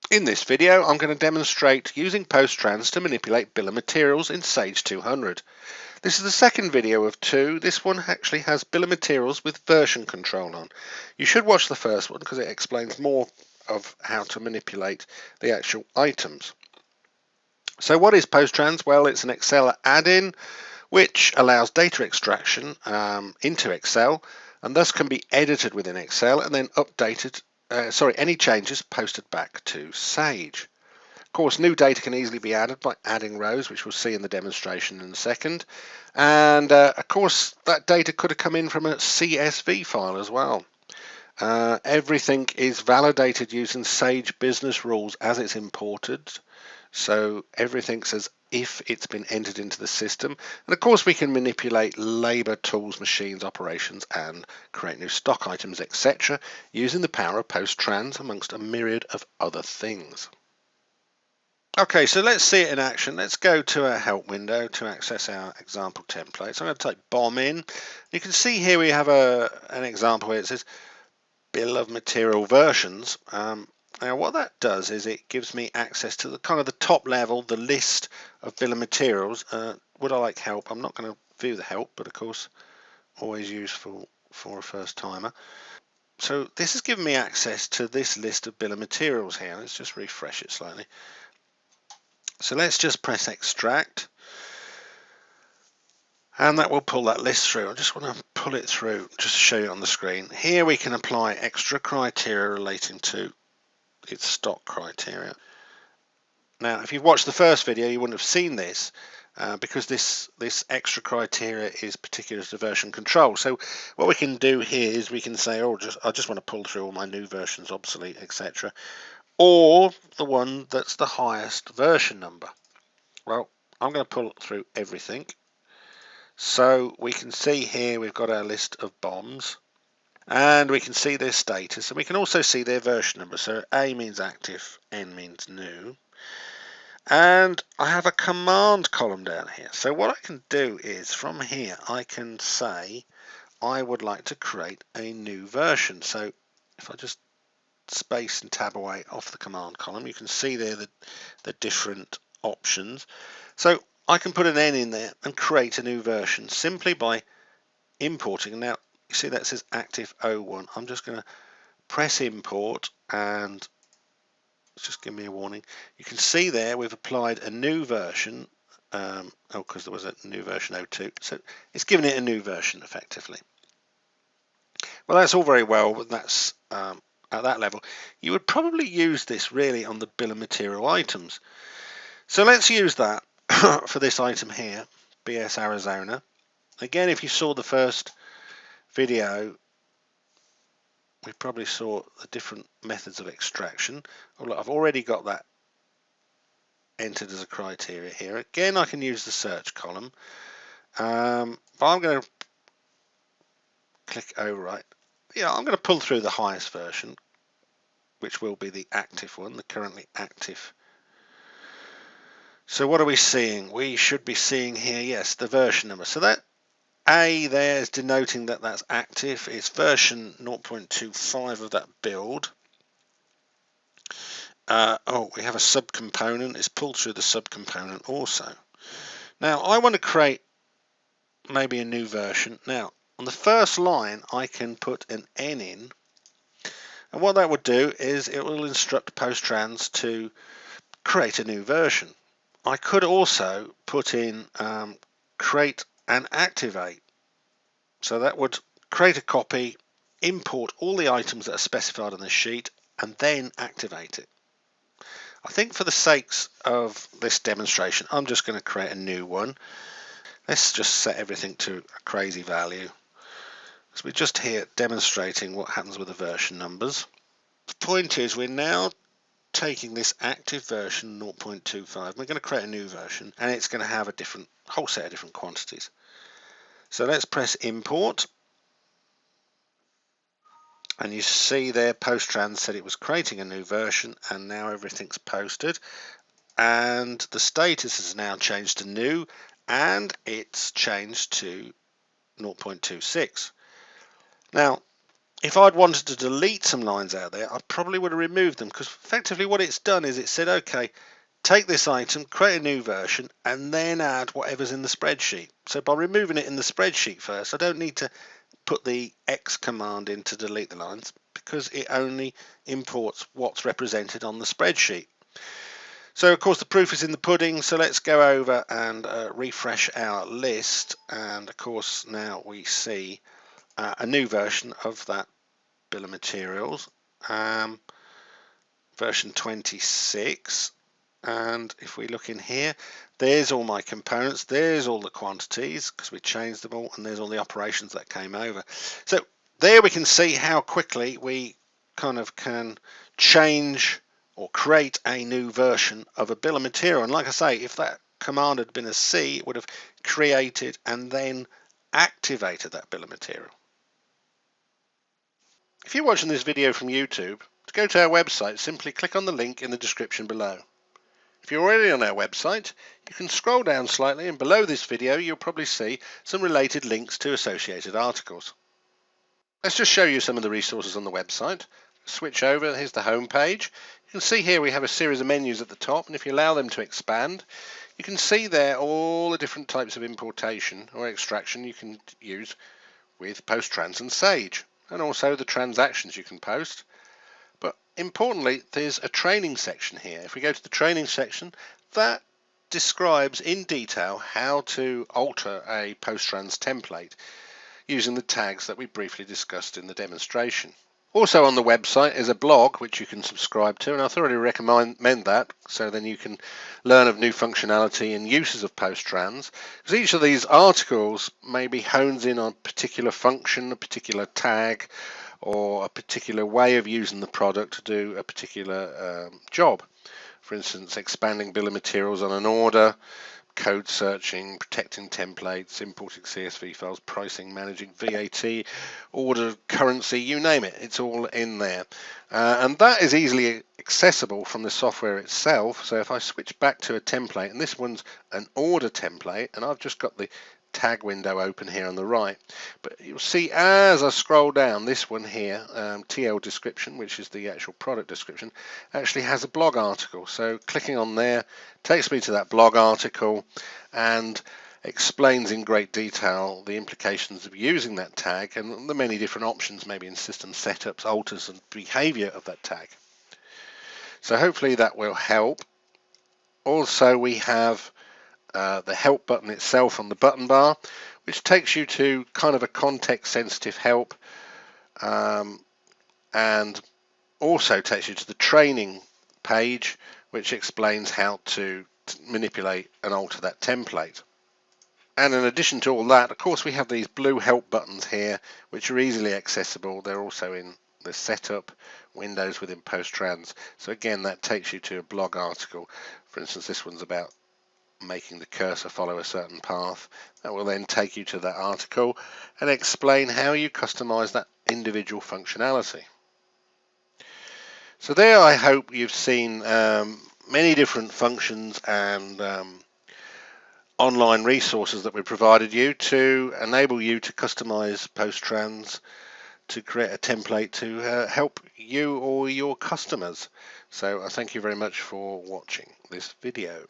In this video, I'm going to demonstrate using PostTrans to manipulate bill of materials in Sage 200. This is the second video of two. This one actually has bill of materials with version control on. You should watch the first one because it explains more of how to manipulate the actual items. So what is PostTrans? Well, it's an Excel add-in which allows data extraction into Excel and thus can be edited within Excel and then updated, any changes posted back to Sage. Of course, new data can easily be added by adding rows, which we'll see in the demonstration in a second. And of course, that data could have come in from a CSV file as well. Everything is validated using Sage business rules as it's imported. So everything says if it's been entered into the system. And of course, we can manipulate labor, tools, machines, operations, and create new stock items, etc. using the power of PostTrans amongst a myriad of other things. Okay, so let's see it in action. Let's go to our help window to access our example template. So I'm going to type BOM in. You can see here we have an example where it says bill of material versions. Now what that does is it gives me access to the kind of the top level, the list of bill of materials. Would I like help? I'm not going to view the help, but of course always useful for a first timer. So this has given me access to this list of bill of materials here. Let's just refresh it slightly. So let's just press extract and that will pull that list through. I just want to pull it through just to show you on the screen. Here we can apply extra criteria relating to its stock criteria. Now if you've watched the first video you wouldn't have seen this because this extra criteria is particular to version control. So what we can do here is we can say, oh, I just want to pull through all my new versions, obsolete, etc. Or the one that's the highest version number. Well, I'm going to pull through everything. So we can see here we've got our list of BOMs and we can see their status and we can also see their version number. So A means active, N means new. And I have a command column down here. So what I can do is from here I can say I would like to create a new version. So if I just space and tab away off the command column, you can see there the different options. So I can put an N in there and create a new version simply by importing. Now you see that says active 01. I'm just going to press import and just give me a warning. You can see there we've applied a new version. Because there was a new version 02. So it's given it a new version effectively. Well, that's all very well, but that's at that level. You would probably use this really on the bill of material items. So let's use that for this item here, BS Arizona. Again, if you saw the first video, we probably saw the different methods of extraction. Oh, look, I've already got that entered as a criteria here. Again, I can use the search column. But I'm going to click overwrite. Yeah, I'm going to pull through the highest version, which will be the active one, the currently active. So what are we seeing? We should be seeing here, yes, the version number. So that A there is denoting that that's active. It's version 0.25 of that build. We have a subcomponent. It's pulled through the subcomponent also. Now I want to create maybe a new version. Now on the first line I can put an N in, and what that would do is it will instruct PostTrans to create a new version. I could also put in create and activate. So that would create a copy, import all the items that are specified on this sheet, and then activate it. I think for the sakes of this demonstration, I'm just going to create a new one. Let's just set everything to a crazy value. So we're just here demonstrating what happens with the version numbers. The point is we're now taking this active version 0.25. We're going to create a new version, and it's going to have a whole set of different quantities. So let's press import. And you see there PostTrans said it was creating a new version, and now everything's posted. And the status has now changed to new, and it's changed to 0.26. Now, If I'd wanted to delete some lines out there, I probably would have removed them, because effectively what it's done is it said, okay, take this item, create a new version, and then add whatever's in the spreadsheet. So by removing it in the spreadsheet first, I don't need to put the X command in to delete the lines, because it only imports what's represented on the spreadsheet. So of course the proof is in the pudding, so let's go over and refresh our list, and of course now we see a new version of that bill of materials, version 26. And if we look in here, there's all my components, there's all the quantities because we changed them all, and there's all the operations that came over. So there we can see how quickly we kind of can change or create a new version of a bill of material. And like I say, if that command had been a C, it would have created and then activated that bill of material. If you're watching this video from YouTube, to go to our website, simply click on the link in the description below. If you're already on our website, you can scroll down slightly, and below this video you'll probably see some related links to associated articles. Let's just show you some of the resources on the website. Switch over, here's the home page. You can see here we have a series of menus at the top, and if you allow them to expand, you can see there all the different types of importation or extraction you can use with PostTrans and Sage, and also the transactions you can post. But importantly, there's a training section here. If we go to the training section, that describes in detail how to alter a PostTrans template using the tags that we briefly discussed in the demonstration. Also on the website is a blog which you can subscribe to, and I thoroughly recommend that, so then you can learn of new functionality and uses of PostTrans, because each of these articles maybe hones in on a particular function, a particular tag, or a particular way of using the product to do a particular job. For instance, expanding bill of materials on an order, code searching, protecting templates, importing CSV files, pricing, managing VAT, order currency, you name it, it's all in there. And that is easily accessible from the software itself. So if I switch back to a template, and this one's an order template, and I've just got the tag window open here on the right, but you'll see as I scroll down, this one here, TL description, which is the actual product description, actually has a blog article. So clicking on there takes me to that blog article and explains in great detail the implications of using that tag and the many different options, maybe in system setups, alters and behavior of that tag. So hopefully that will help. Also we have the help button itself on the button bar, which takes you to kind of a context sensitive help, and also takes you to the training page, which explains how to manipulate and alter that template. And in addition to all that, of course, we have these blue help buttons here, which are easily accessible. They're also in the setup windows within PostTrans. So again, that takes you to a blog article. For instance, this one's about making the cursor follow a certain path. That will then take you to that article and explain how you customize that individual functionality. So there, I hope you've seen many different functions and online resources that we provided you to enable you to customize PostTrans to create a template to help you or your customers. So I thank you very much for watching this video.